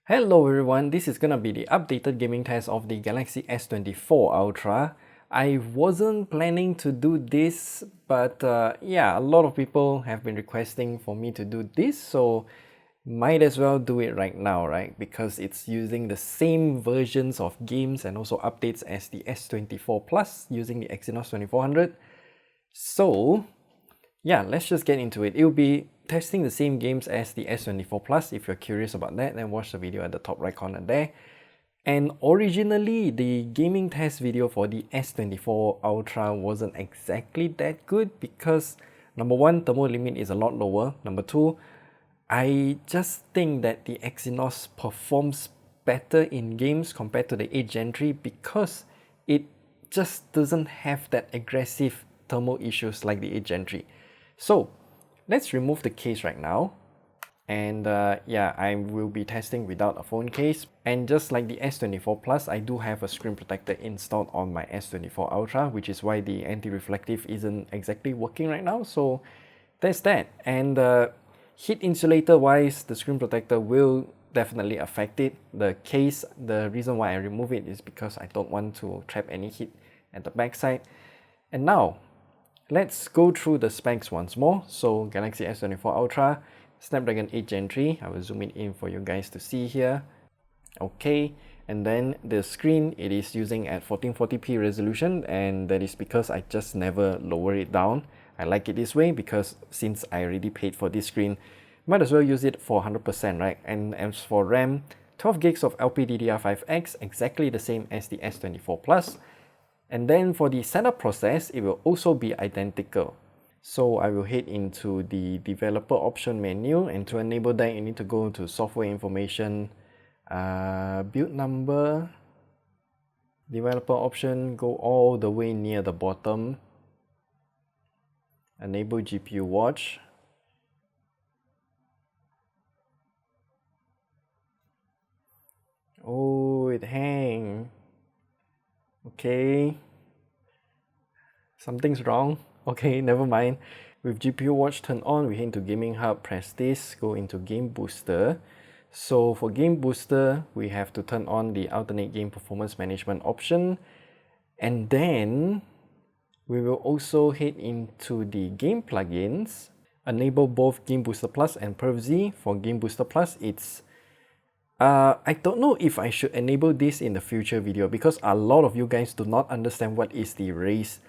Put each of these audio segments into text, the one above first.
Hello everyone, this is gonna be the updated gaming test of the Galaxy S24 Ultra. I wasn't planning to do this, but yeah, a lot of people have been requesting for me to do this, so might as well do it right now, right? Because it's using the same versions of games and also updates as the S24 Plus using the Exynos 2400. So yeah, let's just get into it. It'll be testing the same games as the S24 Plus. If you're curious about that, then watch the video at the top right corner there. And originally, the gaming test video for the S24 Ultra wasn't exactly that good because number one, thermal limit is a lot lower. Number two, I just think that the Exynos performs better in games compared to the 8th Gen 3 because it just doesn't have that aggressive thermal issues like the 8th Gen 3. So let's remove the case right now. And yeah, I will be testing without a phone case. And just like the S24 Plus, I do have a screen protector installed on my S24 Ultra, which is why the anti-reflective isn't exactly working right now. So that's that. And heat insulator wise, the screen protector will definitely affect it. The case, the reason why I remove it is because I don't want to trap any heat at the backside. And now, let's go through the specs once more. So Galaxy S24 Ultra, Snapdragon 8 Gen 3. I will zoom it in for you guys to see here. Okay, and then the screen, it is using at 1440p resolution, and that is because I just never lower it down. I like it this way because since I already paid for this screen, might as well use it for 100%, right? And as for RAM, 12 gigs of LPDDR5X, exactly the same as the S24 Plus. And then for the setup process, it will also be identical. So I will head into the developer option menu, and to enable that, you need to go to software information, build number, developer option, go all the way near the bottom, enable GPU watch. Oh, it hang. Okay, something's wrong. Okay, never mind. With GPU watch turned on, we head into gaming hub, press this, go into game booster. So for game booster, we have to turn on the alternate game performance management option, and then we will also head into the game plugins, enable both Game Booster Plus and PerfZ. For Game Booster Plus, it's I don't know if I should enable this in the future video because a lot of you guys do not understand what is the raised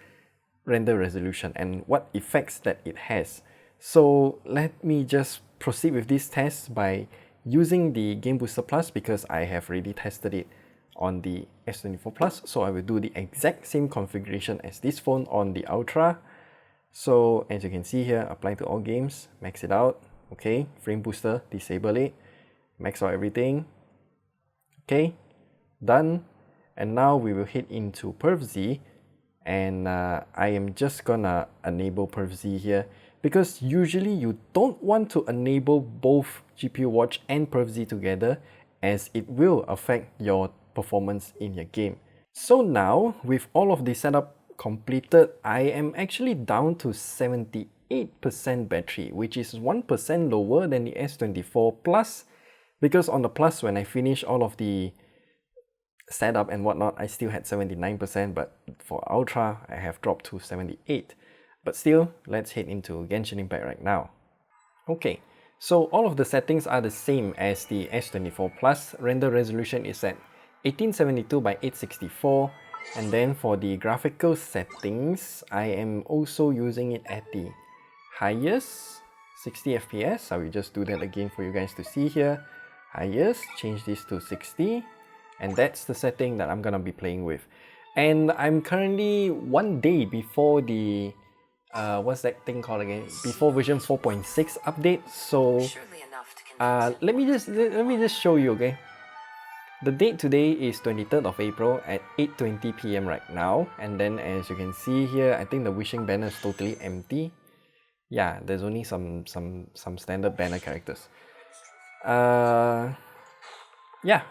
render resolution and what effects that it has. So let me just proceed with this test by using the Game Booster Plus because I have already tested it on the S24 Plus. So I will do the exact same configuration as this phone on the Ultra. So as you can see here, apply to all games, max it out. Okay, frame booster, disable it, max out everything. Okay, done. And now we will head into PerfZ, and I am just gonna enable PerfZ here because usually you don't want to enable both GPU watch and PerfZ together as it will affect your performance in your game. So now with all of the setup completed, I am actually down to 78% battery, which is 1% lower than the S24 Plus, because on the Plus, when I finish all of the setup and whatnot, I still had 79%, but for Ultra, I have dropped to 78. But still, let's head into Genshin Impact right now. Okay, so all of the settings are the same as the S24 Plus. Render resolution is at 1872 by 864, and then for the graphical settings, I am also using it at the highest 60 FPS. I will just do that again for you guys to see here. Highest, change this to 60, and that's the setting that I'm gonna be playing with. And I'm currently one day before the what's that thing called again? Before version 4.6 update. So let me just show you, okay? The date today is 23rd of April at 8:20 PM right now, and then as you can see here, I think the wishing banner is totally empty. Yeah, there's only some standard banner characters. Yeah,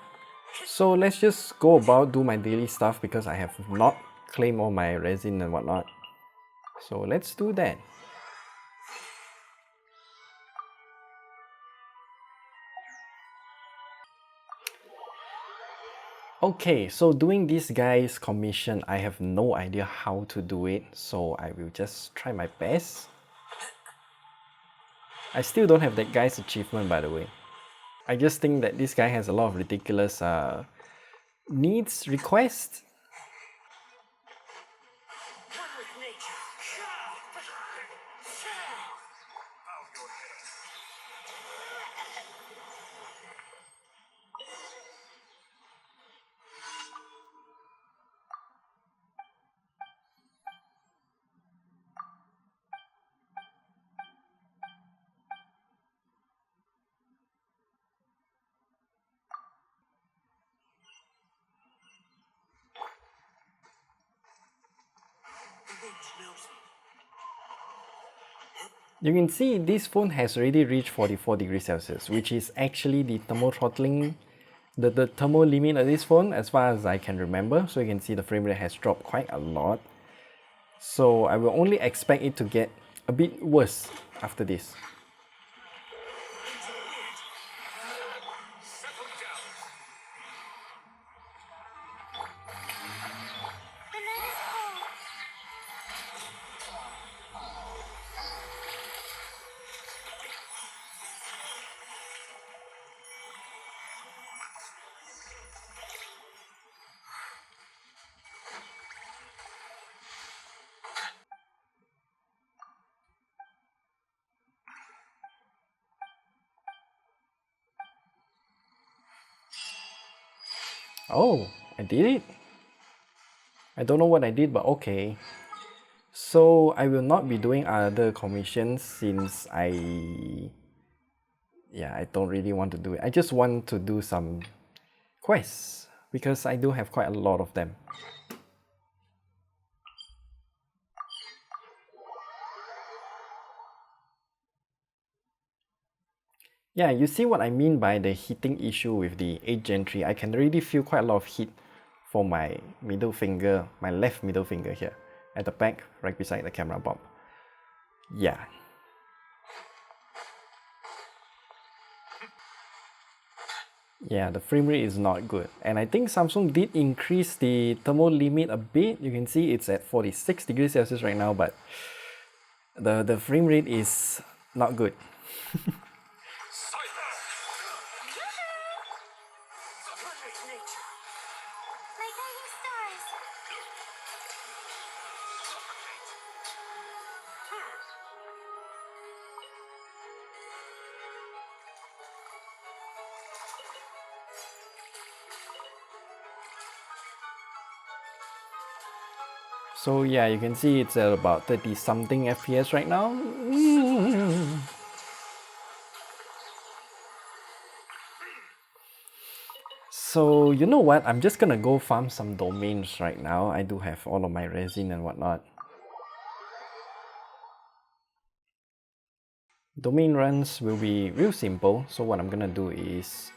so let's just go about do my daily stuff because I have not claimed all my resin and whatnot. So let's do that. Okay, so doing this guy's commission, I have no idea how to do it, so I will just try my best. I still don't have that guy's achievement, by the way. I just think that this guy has a lot of ridiculous needs, requests. You can see this phone has already reached 44 degrees Celsius, which is actually the thermal throttling, the thermal limit of this phone as far as I can remember. So you can see the frame rate has dropped quite a lot. So I will only expect it to get a bit worse after this. Oh, I did it. I don't know what I did, but okay. So I will not be doing other commissions since I don't really want to do it. I just want to do some quests because I do have quite a lot of them. Yeah, you see what I mean by the heating issue with the 8 Gen 3. I can already feel quite a lot of heat for my middle finger, my left middle finger here, at the back, right beside the camera bump. Yeah. Yeah, the frame rate is not good. And I think Samsung did increase the thermal limit a bit. You can see it's at 46 degrees Celsius right now, but the frame rate is not good. So yeah, you can see it's at about 30 something FPS right now. So you know what, I'm just gonna go farm some domains right now. I do have all of my resin and whatnot. Domain runs will be real simple, so what I'm gonna do is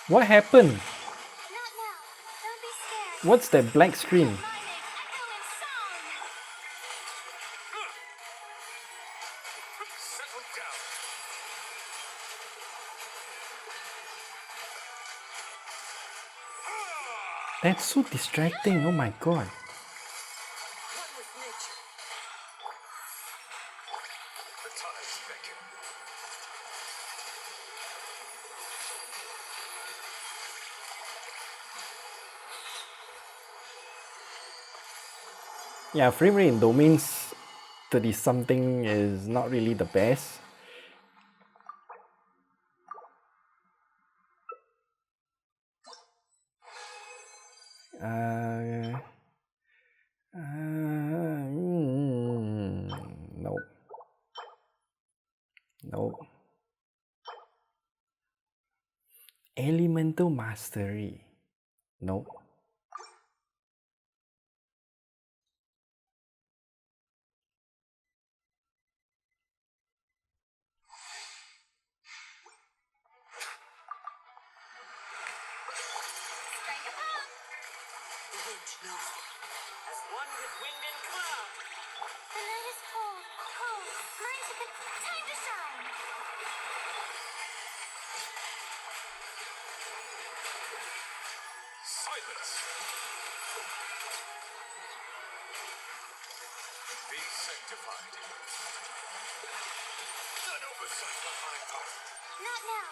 what happened? What's that black screen? That's so distracting, oh my god. Yeah, frame rate in domains 30 something is not really the best. Nope. Nope. Elemental Mastery. Nope. Be sanctified. An oversight on my part. Not now.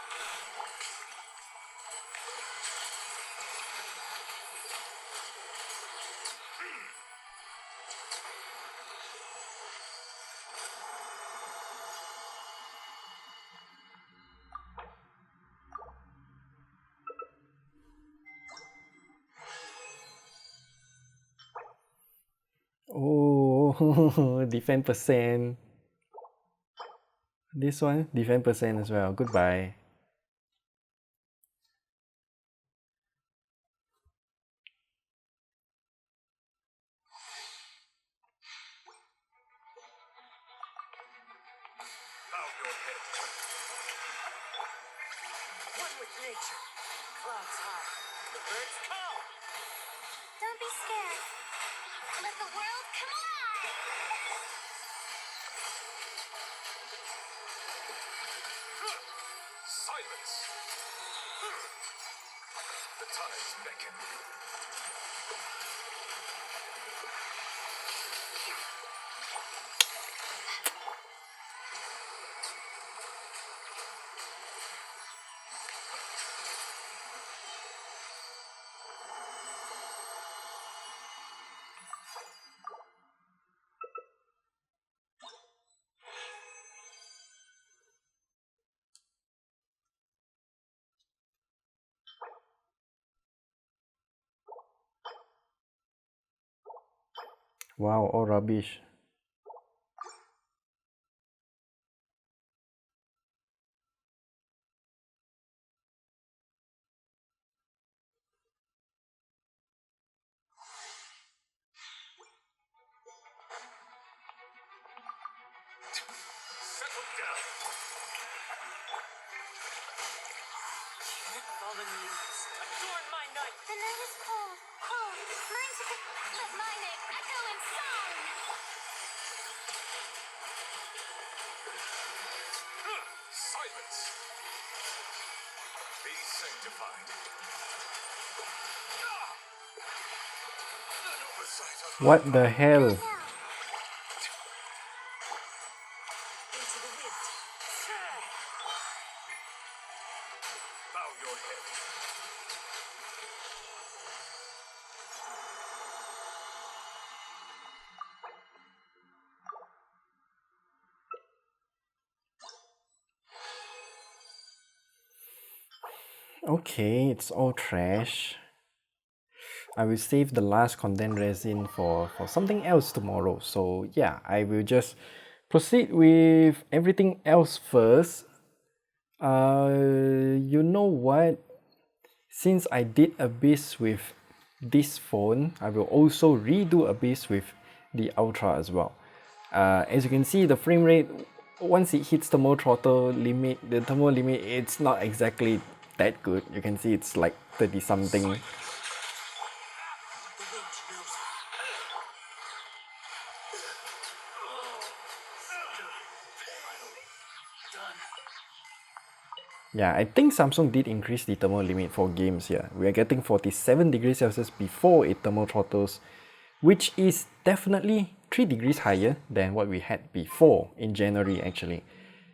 Oh, defense percent. This one, defense percent as well. Goodbye. Bow your head. One with nature. Clouds high. The birds call. Don't be scared. Let the world come alive. Silence. The tides beckon. Wow, all rubbish. Settle down. Fallen leaves. Adorn my night. The night is cold. Cold. Mine to let my name echo in song. Silence. Be sanctified. An oversight on my What the part. hell? Now. Into the wind. Bow your head. Okay, it's all trash. I will save the last content resin for something else tomorrow. So yeah, I will just proceed with everything else first. You know what? Since I did Abyss with this phone, I will also redo Abyss with the Ultra as well. As you can see, the frame rate, once it hits thermal throttle limit, the thermal limit, it's not exactly that good. You can see it's like 30 something. The wind knows. Done. Yeah, I think Samsung did increase the thermal limit for games here. We are getting 47 degrees Celsius before it thermal throttles, which is definitely 3 degrees higher than what we had before in January actually.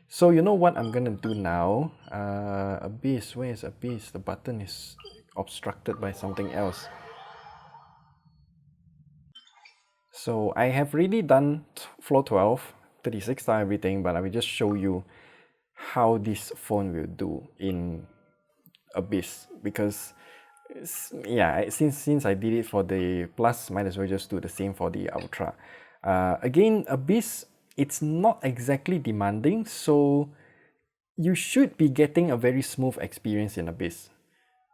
So you know what I'm gonna do now? Abyss, where is Abyss? The button is obstructed by something else. So I have really done floor 12, 36 star everything, but I will just show you how this phone will do in Abyss, because yeah, since I did it for the Plus, might as well just do the same for the Ultra. Again, Abyss, it's not exactly demanding, so you should be getting a very smooth experience in Abyss.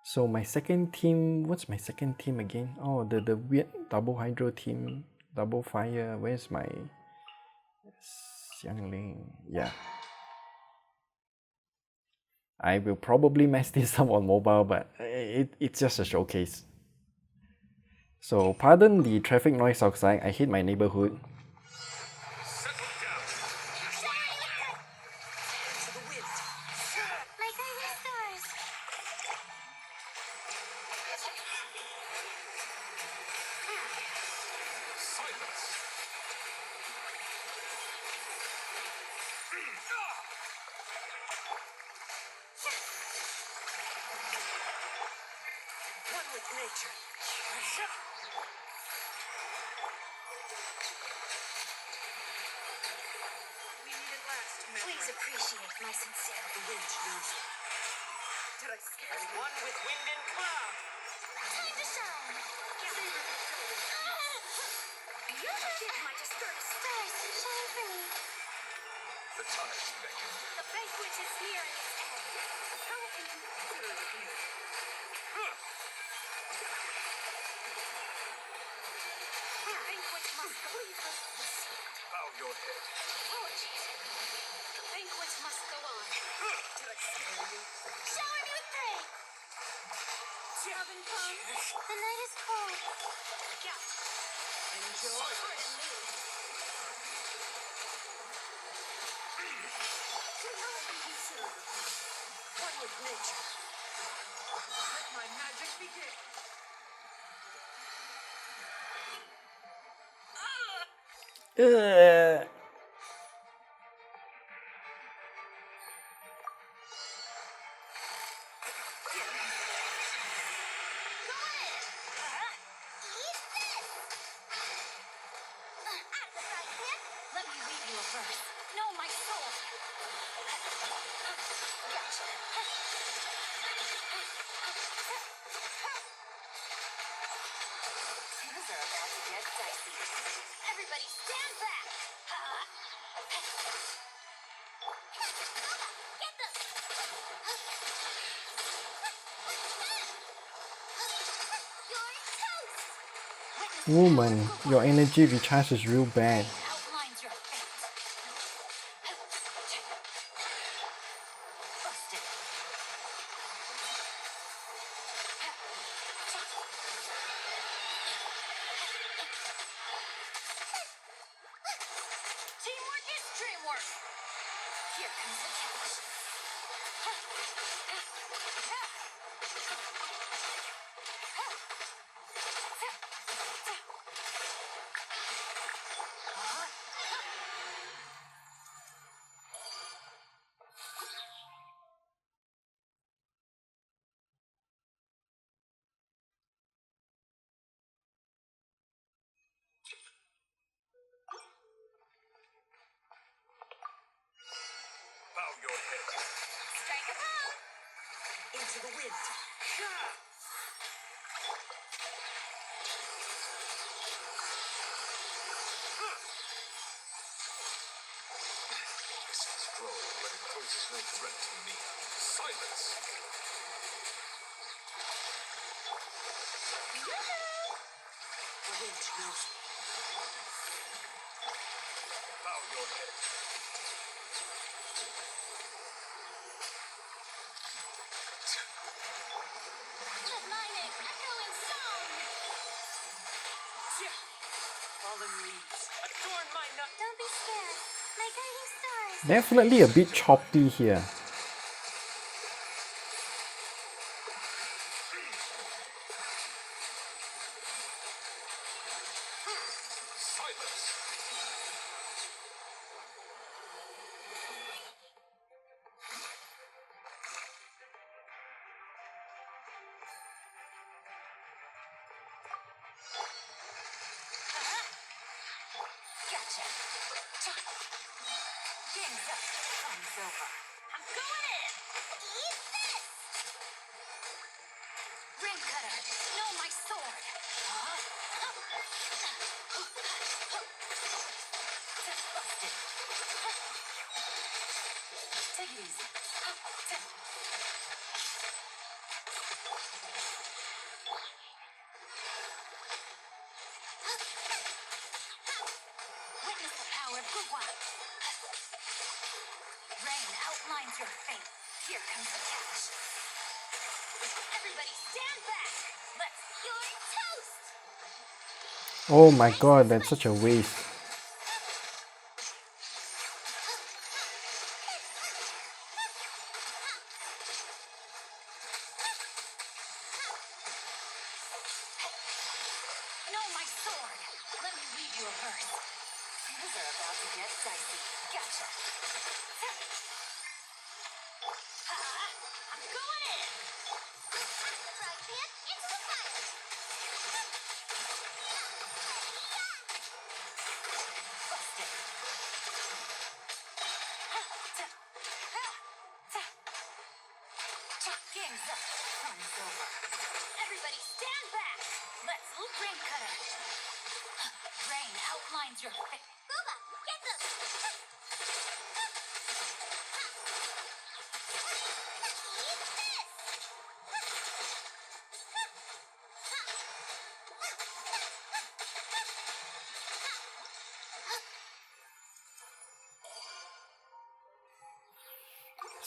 So my second team, what's my second team again? Oh, the weird double hydro team, double fire. Where's my Xiangling? Yeah. I will probably mess this up on mobile, but it's just a showcase. So pardon the traffic noise outside. I hate my neighborhood. Settle down. Into the wind. My guiding stars. Silence. nature. We need it last, Please appreciate my sincerity. The wind knows. Did I scare you? One with wind and cloud. Time to shine. Give my dispersed stars shine for me. The time's beckon. The banquet is near in its end. How can you consider it here? The banquet must go. Bow your head. Apologies. The banquet must go on. Did I scare you? Shower me with praise. Robin come. The night is cold. Enjoy. Pardon me. One with nature. Let my magic begin. Ugh. Let me read you a verse. Know my soul. Gotcha. Things are about to get dicey. Everybody stand back. Get them. You're toast. Woman, your energy recharge is real bad. Outlines your fate. Busted. Teamwork is dreamwork. Here comes the catch. Bow your head. Strike a pose. Into the wind. This is strong, but it poses no threat to me. Silence! The wind knows. Bow your head. Let my name echo in song. Fallen leaves. Adorn my nut. Don't be scared. My guiding stars. Definitely a bit choppy here. Silence! Gotcha. Game's up. Fun's over. I'm going in. Eat this. Ring cutter. Know my sword. Busted. Take it easy. Witness the power of good one. Rain outlines your fate. Here comes the catch. Everybody stand back. Let's your toast. Oh my god, that's such a waste. Know my sword. Let me read you a verse. Things are about to get dicey. Gotcha. I'm going in. The fry pan into the fire.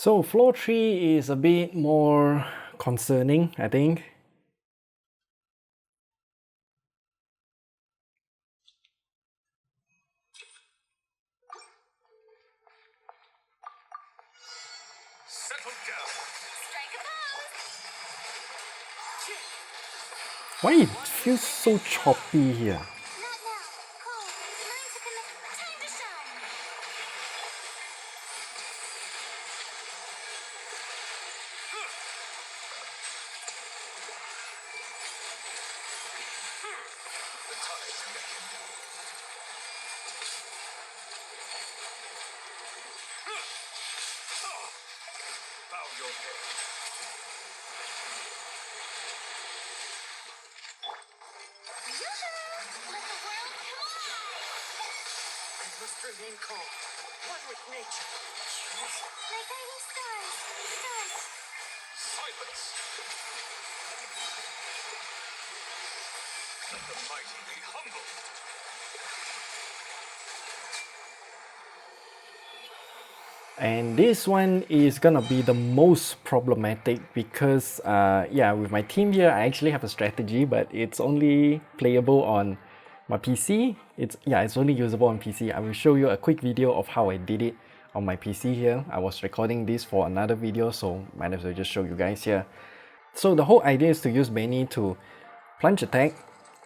So floor 3 is a bit more concerning, I think. Settle down. Strike a pose! Why it feels so choppy here? Not now. Cold. Learn to commit. Time to shine. The tide's beckoning. Bow your head. Yoo-hoo! Let the world collide! I must remain calm, one with nature. Like guiding stars. Stars. Silence. Let the mighty be humble. And this one is gonna be the most problematic because yeah, with my team here I actually have a strategy, but it's only playable on my PC. It's only usable on PC. I will show you a quick video of how I did it on my PC here. I was recording this for another video, so might as well just show you guys here. So the whole idea is to use Benny to plunge attack,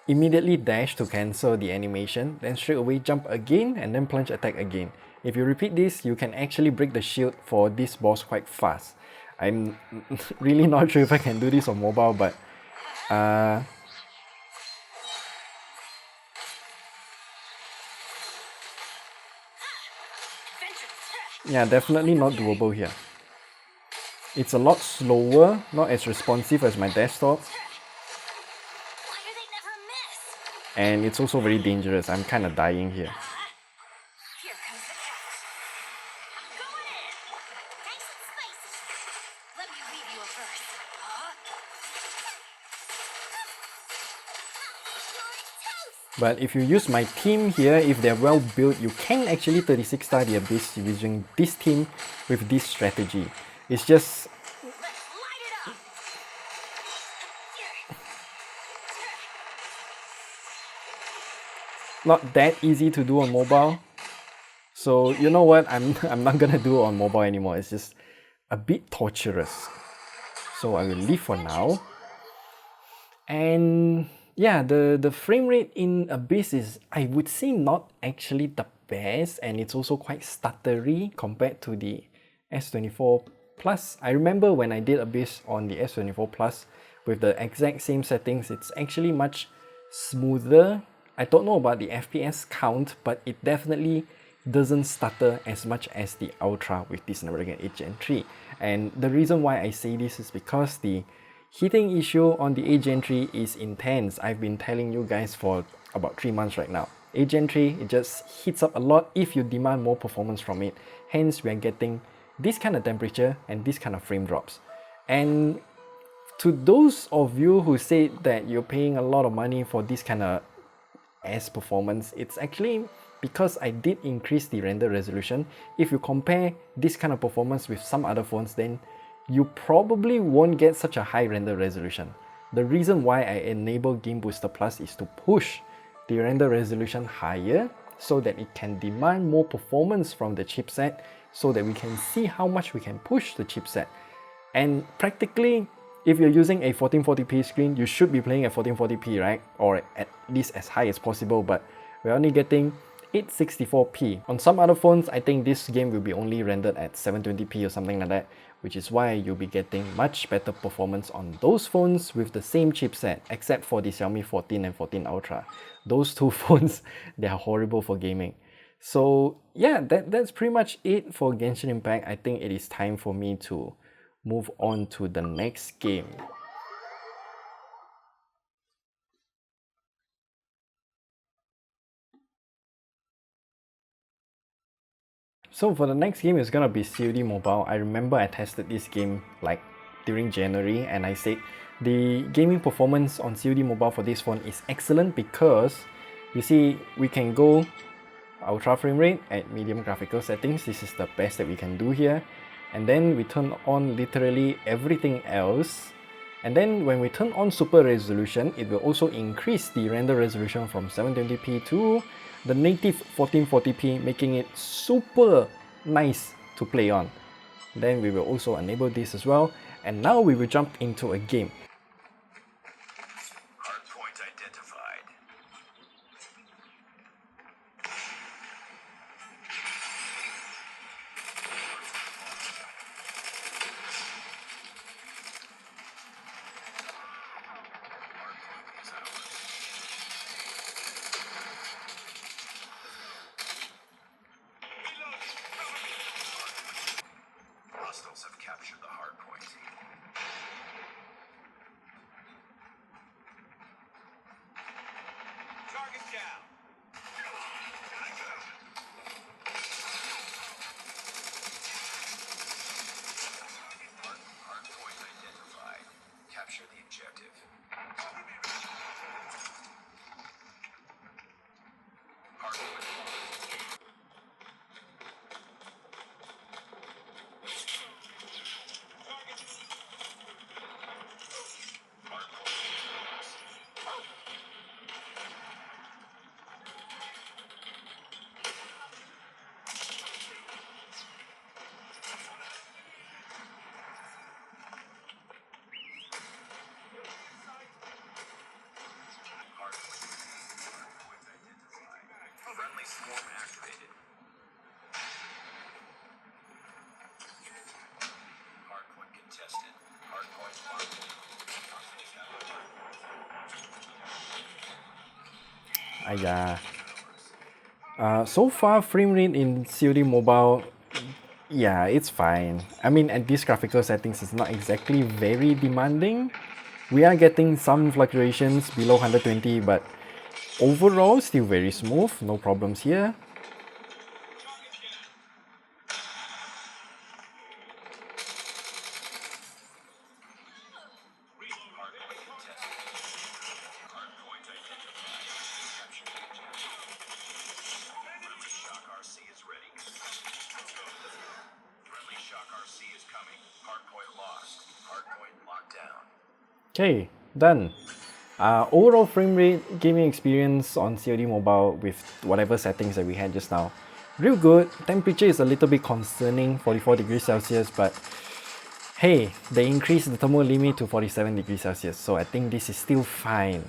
immediately dash to cancel the animation, then straight away jump again and then plunge attack again. If you repeat this, you can actually break the shield for this boss quite fast. I'm really not sure if I can do this on mobile, but yeah, definitely not doable here. It's a lot slower, not as responsive as my desktop, Why do they never miss? and it's also very dangerous. I'm kind of dying here. Here comes the catch. I'm going in. Nice and spicy. Let me leave you a verse. You're toast. But if you use my team here, if they're well built, you can actually 36 star the Abyss using this team with this strategy. It's just Let's light it up. not that easy to do on mobile. So you know what, I'm not gonna do it on mobile anymore. It's just a bit torturous. So I will leave for now. And yeah, the frame rate in Abyss is, I would say, not actually the best, and it's also quite stuttery compared to the S24 Plus. I remember when I did Abyss on the S24 Plus with the exact same settings, it's actually much smoother. I don't know about the FPS count, but it definitely doesn't stutter as much as the Ultra with this Snapdragon 8 Gen 3. And the reason why I say this is because the heating issue on the 8 Gen 3 is intense. I've been telling you guys for about 3 months right now. 8 Gen 3, it just heats up a lot if you demand more performance from it. Hence, we are getting this kind of temperature and this kind of frame drops. And to those of you who say that you're paying a lot of money for this kind of performance, it's actually because I did increase the render resolution. If you compare this kind of performance with some other phones, then you probably won't get such a high render resolution. The reason why I enable Game Booster Plus is to push the render resolution higher so that it can demand more performance from the chipset, so that we can see how much we can push the chipset. And practically, if you're using a 1440p screen, you should be playing at 1440p, right? Or at least as high as possible, but we're only getting 864p. On some other phones, I think this game will be only rendered at 720p or something like that, which is why you'll be getting much better performance on those phones with the same chipset, except for the Xiaomi 14 and 14 Ultra. Those two phones, they are horrible for gaming. So yeah, that's pretty much it for Genshin Impact. I think it is time for me to move on to the next game. So for the next game, it's gonna be COD Mobile. I remember I tested this game like during January, and I said the gaming performance on COD Mobile for this phone is excellent because you see we can go ultra frame rate at medium graphical settings. This is the best that we can do here. and then we turn on literally everything else. And then when we turn on super resolution, it will also increase the render resolution from 720p to the native 1440p, making it super nice to play on. Then we will also enable this as well, and now we will jump into a game. Hardpoint identified. Hardpoint is ours. Hostiles have captured the hardpoint. Target down. Hardpoint identified. Capture the objective. Hardpoint lost. Hardpoint identified. Friendly swarm activated. Hardpoint contested. Hardpoint locked. So far frame rate in COD Mobile, yeah, it's fine. I mean, at these graphical settings, it's not exactly very demanding. We are getting some fluctuations below 120, but overall still very smooth, no problems here. Hardpoint contested. Hardpoint identified. Capture the objective. Friendly Shock RC is ready. Friendly Shock RC is coming. Hardpoint lost. Hardpoint locked down. Okay, done. Overall frame rate, gaming experience on COD Mobile with whatever settings that we had just now, real good. Temperature is a little bit concerning, 44 degrees Celsius, but hey, they increased the thermal limit to 47 degrees Celsius, so I think this is still fine.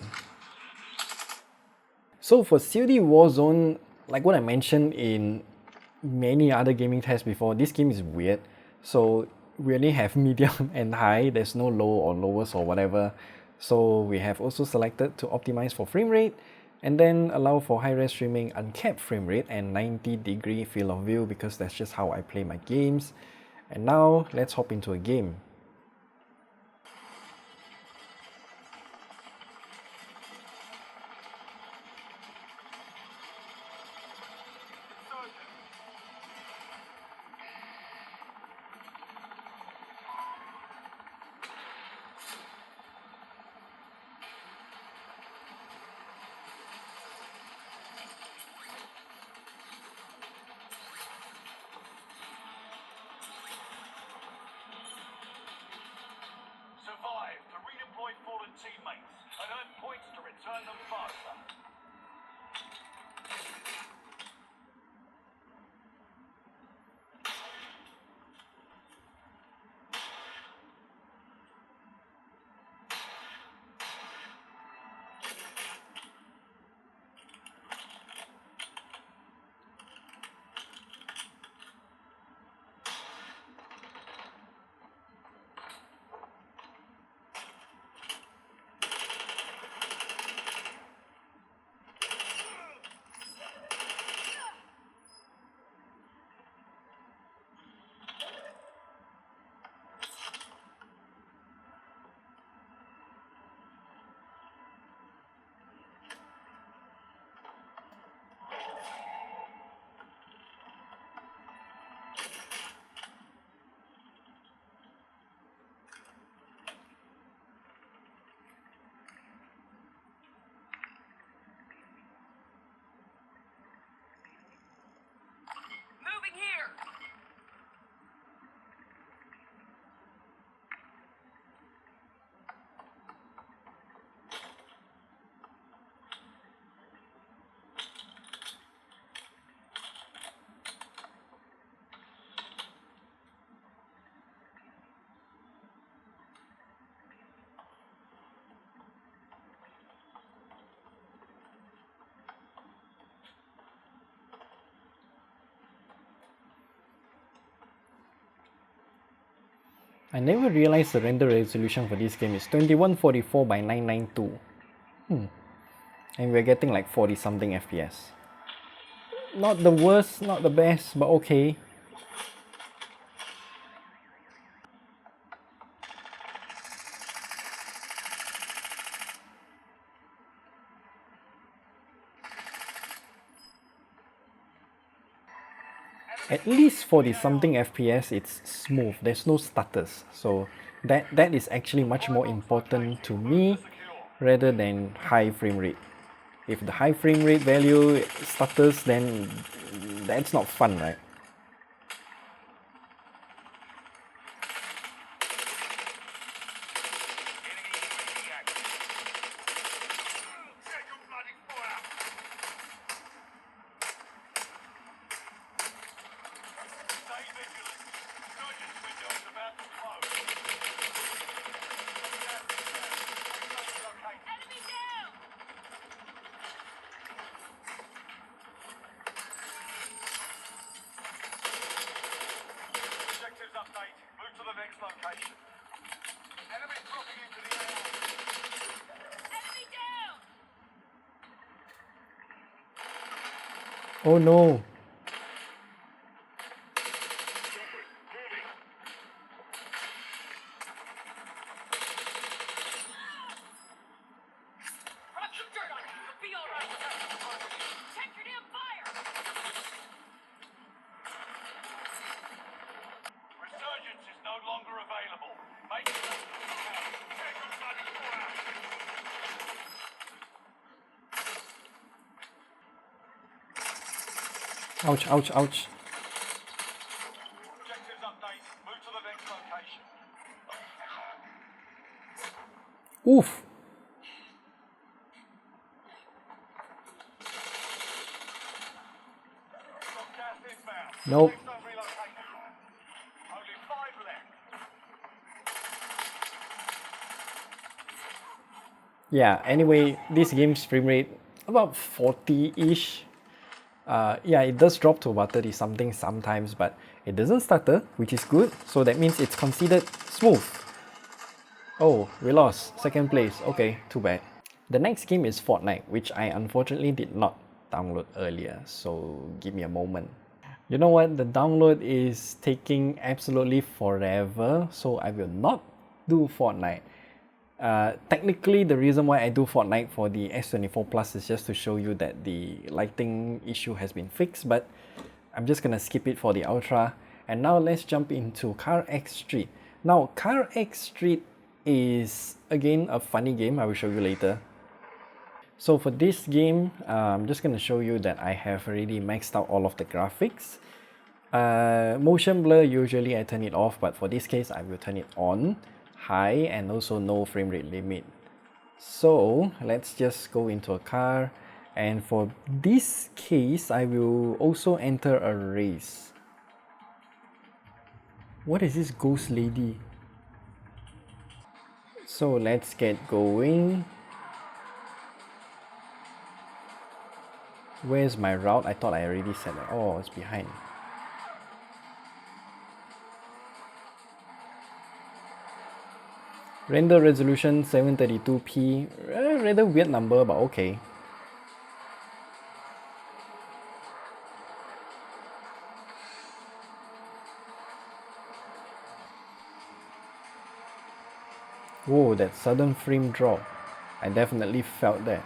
So for COD Warzone, like what I mentioned in many other gaming tests before, this game is weird. So we only have medium and high, there's no low or lowest or whatever. So we have also selected to optimize for frame rate and then allow for high-res streaming, uncapped frame rate and 90-degree field of view because that's just how I play my games. And now let's hop into a game. I never realized the render resolution for this game is 2144 by 992. And we're getting like 40 something FPS. Not the worst, not the best, but okay. At least 40 something FPS, it's smooth, there's no stutters. So that is actually much more important to me rather than high frame rate. If the high frame rate value stutters, then that's not fun, right? Check your bloody fire! Stay vigilant. Surgeon's window is about to close. Enemy down! Objectives update. Move to the next location. Enemy dropping into the air. Enemy down! Oh no! Run some dirt on you! You'll be alright! Check your damn fire! Resurgence is no longer available. Make it up. Check your bloody fire! Ouch, ouch, ouch. Objectives update. Move to the next location. Oof! Got gas inbound. Nope. Next zone relocated. Only 5 left. Yeah, anyway, this game's frame rate about 40-ish. Yeah, it does drop to about 30 something sometimes, but it doesn't stutter, which is good, so that means it's considered smooth. Oh, we lost. Second place. Okay, too bad. The next game is Fortnite, which I unfortunately did not download earlier, so give me a moment. You know what? The download is taking absolutely forever, so I will not do Fortnite. Technically, the reason why I do Fortnite for the S24 Plus is just to show you that the lighting issue has been fixed, but I'm just gonna skip it for the Ultra. And now let's jump into CarX Street. Now, CarX Street is again a funny game. I will show you later. So for this game, I'm just gonna show you that I have already maxed out all of the graphics. Motion blur, usually I turn it off, but for this case, I will turn it on. High and also no frame rate limit. So let's just go into a car, and for this case I will also enter a race. What is this ghost lady? So let's get going. Where's my route? I thought I already said that. Oh, it's behind. Render resolution 732p. Rather weird number, but okay. Whoa, that sudden frame drop. I definitely felt that.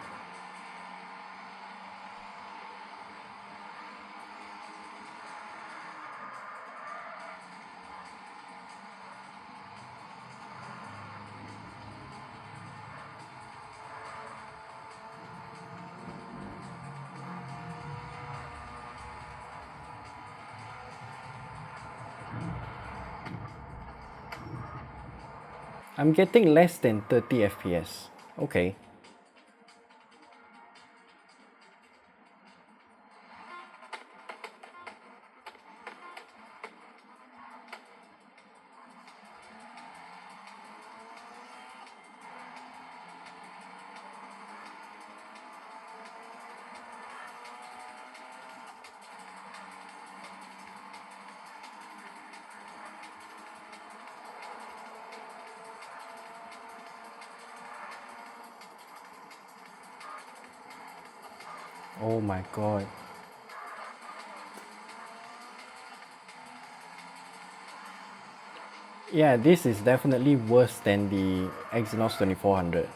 I'm getting less than 30 FPS. Okay. Oh my god. Yeah, this is definitely worse than the Exynos 2400.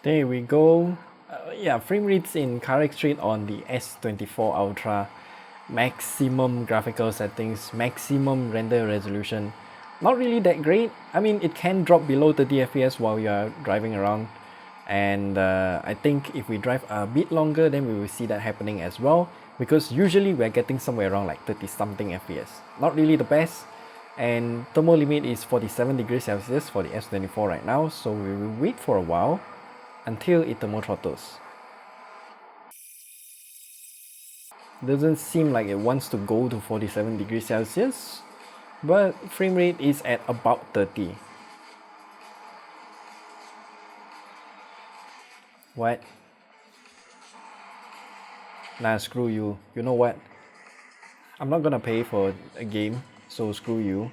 There we go. Yeah, frame rates in CarX Street on the S24 Ultra, maximum graphical settings, maximum render resolution. Not really that great. I mean, it can drop below 30 FPS while you are driving around. And I think if we drive a bit longer, then we will see that happening as well. Because usually we're getting somewhere around like 30 something FPS. Not really the best. And thermal limit is 47 degrees Celsius for the S24 right now. So we will wait for a while until it thermal throttles. Doesn't seem like it wants to go to 47 degrees Celsius, but frame rate is at about 30. What? Nah, screw you. You know what? I'm not gonna pay for a game, so screw you.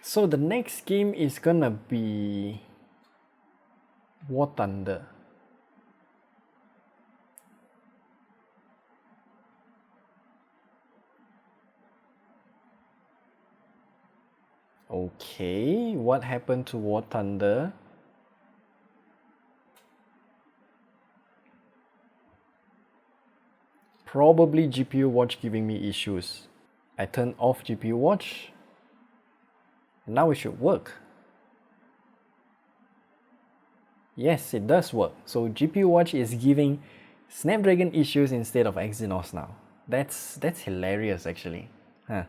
So the next game is gonna be War Thunder. Okay, what happened to War Thunder? Probably GPU watch giving me issues. I turned off GPU watch. Now it should work. Yes, it does work. So GPU watch is giving Snapdragon issues instead of Exynos now. That's hilarious actually. Huh.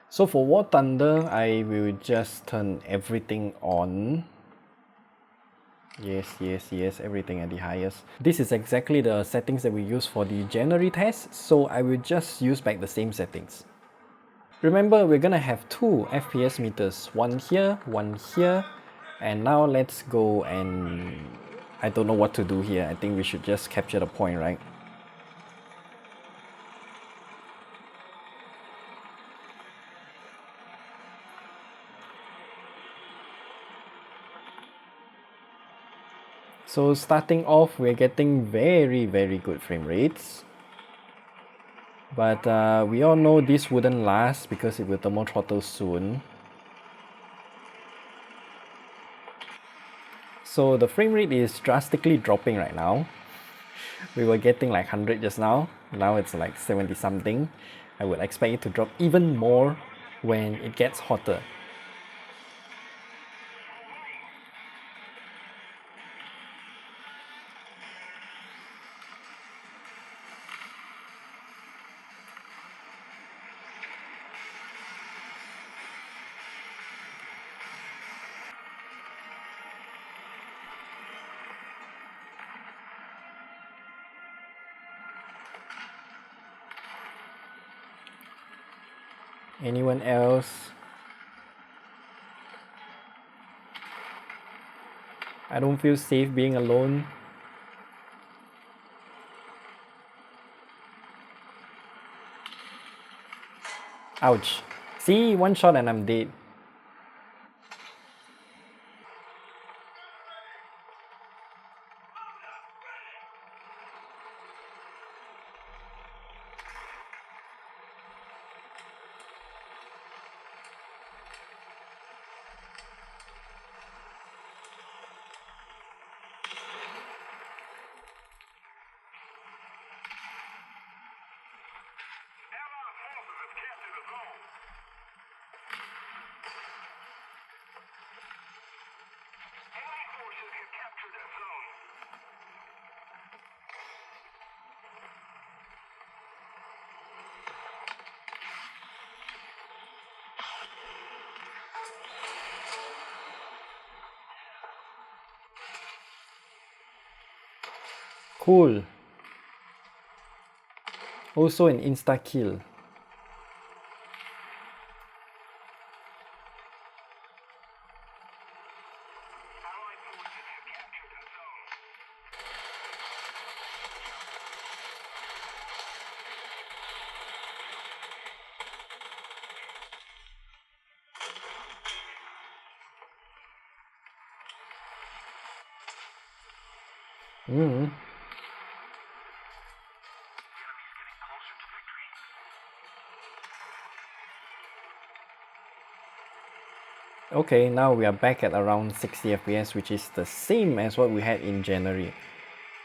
So for War Thunder, I will just turn everything on. Yes, everything at the highest. This is exactly the settings that we use for the January test, so I will just use back the same settings. Remember, we're gonna have two FPS meters, one here, and now let's go and I don't know what to do here. I think we should just capture the point, right? So starting off, we're getting very good frame rates. But we all know this wouldn't last because it will thermal throttle soon. So the frame rate is drastically dropping right now. We were getting like 100 just now. Now it's like 70 something. I would expect it to drop even more when it gets hotter. Anyone else? I don't feel safe being alone. Ouch. See, one shot and I'm dead. Allied forces have captured the zone. Enemy forces have captured that zone. Cool. Also an insta kill. Allied forces have captured that zone. Okay, now we are back at around 60 FPS, which is the same as what we had in January.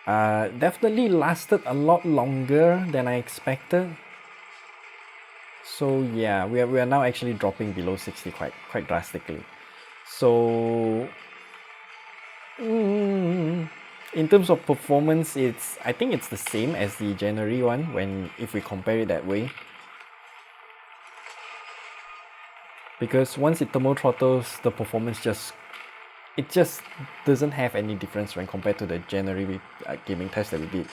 Definitely lasted a lot longer than I expected. So yeah, we are now actually dropping below 60 quite drastically. So in terms of performance, I think it's the same as the January one if we compare it that way. Because once it thermal throttles, the performance just doesn't have any difference when compared to the January gaming test that we did.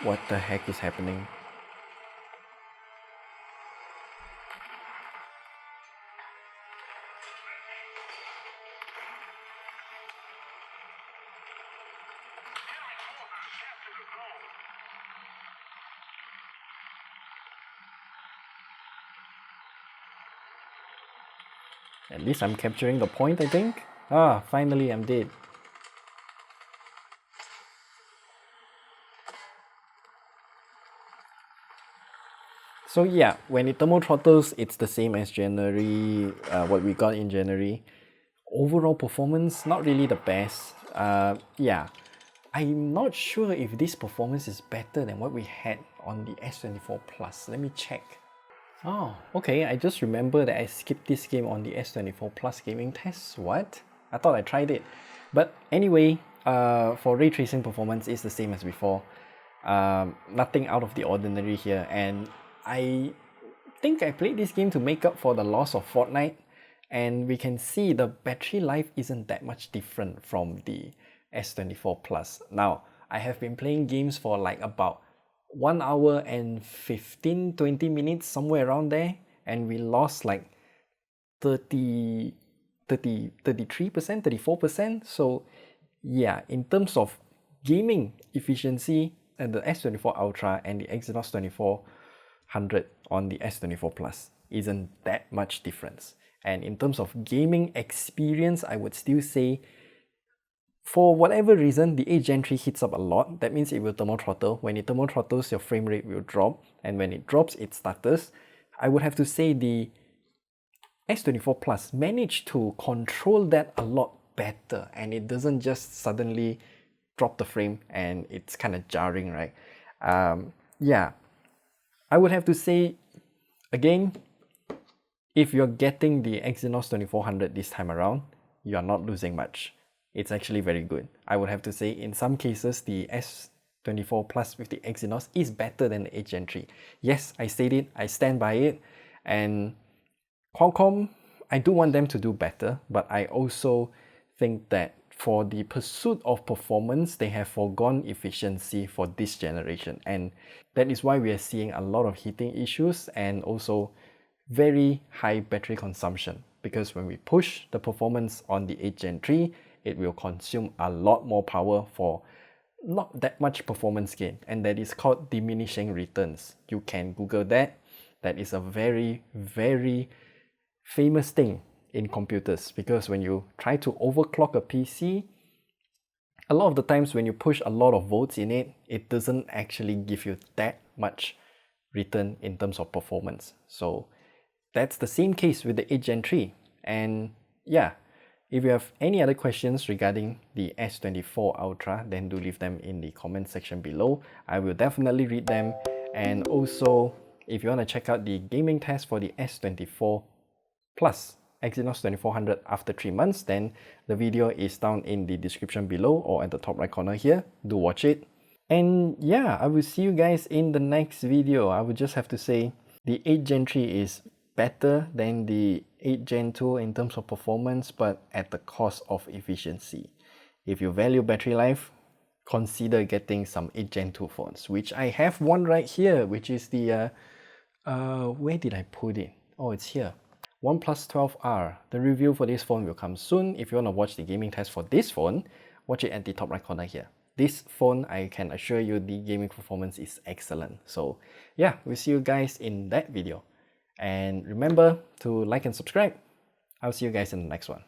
What the heck is happening? At least I'm capturing the point, I think. Ah, finally I'm dead. So yeah, when it thermal throttles, it's the same as January, what we got in January. Overall performance, not really the best. Yeah, I'm not sure if this performance is better than what we had on the S24 Plus. Let me check. Oh, okay, I just remember that I skipped this game on the S24 Plus gaming test. What? I thought I tried it. But anyway, for ray tracing performance, it's the same as before. Nothing out of the ordinary here, and I think I played this game to make up for the loss of Fortnite, and we can see the battery life isn't that much different from the S24 Plus. Now, I have been playing games for like about 1 hour and 15-20 minutes, somewhere around there, and we lost like 33%, 34%. So yeah, in terms of gaming efficiency, and the S24 Ultra and the Exynos 2400 on the S24 Plus isn't that much difference. And in terms of gaming experience, I would still say, for whatever reason, the 8 Gen 3 heats up a lot. That means it will thermal throttle. When it thermal throttles, your frame rate will drop, and when it drops, it stutters. I would have to say the S24 Plus managed to control that a lot better, and it doesn't just suddenly drop the frame and it's kind of jarring, right? Yeah, I would have to say, again, if you're getting the Exynos 2400 this time around, you are not losing much. It's actually very good. I would have to say, in some cases, the S24 Plus with the Exynos is better than the 8 Gen 3. Yes, I said it, I stand by it, and Qualcomm, I do want them to do better, but I also think that for the pursuit of performance, they have foregone efficiency for this generation, and that is why we are seeing a lot of heating issues and also very high battery consumption, because when we push the performance on the 8 Gen 3, it will consume a lot more power for not that much performance gain, and that is called diminishing returns. You can Google that. That is a very, very famous thing in computers, because when you try to overclock a PC, a lot of the times when you push a lot of volts in it, it doesn't actually give you that much return in terms of performance. So that's the same case with the 8 Gen 3. And yeah, if you have any other questions regarding the S24 Ultra, then do leave them in the comment section below. I will definitely read them. And also, if you want to check out the gaming test for the S24 Plus Exynos 2400 after 3 months, then the video is down in the description below or at the top right corner here. Do watch it. And yeah, I will see you guys in the next video. I would just have to say the 8 Gen 3 is better than the 8 Gen 2 in terms of performance, but at the cost of efficiency. If you value battery life, consider getting some 8 Gen 2 phones, which I have one right here, which is the where did I put it? Oh, it's here. OnePlus 12R. The review for this phone will come soon. If you want to watch the gaming test for this phone, watch it at the top right corner here. This phone, I can assure you, the gaming performance is excellent. So yeah, we'll see you guys in that video. And remember to like and subscribe. I'll see you guys in the next one.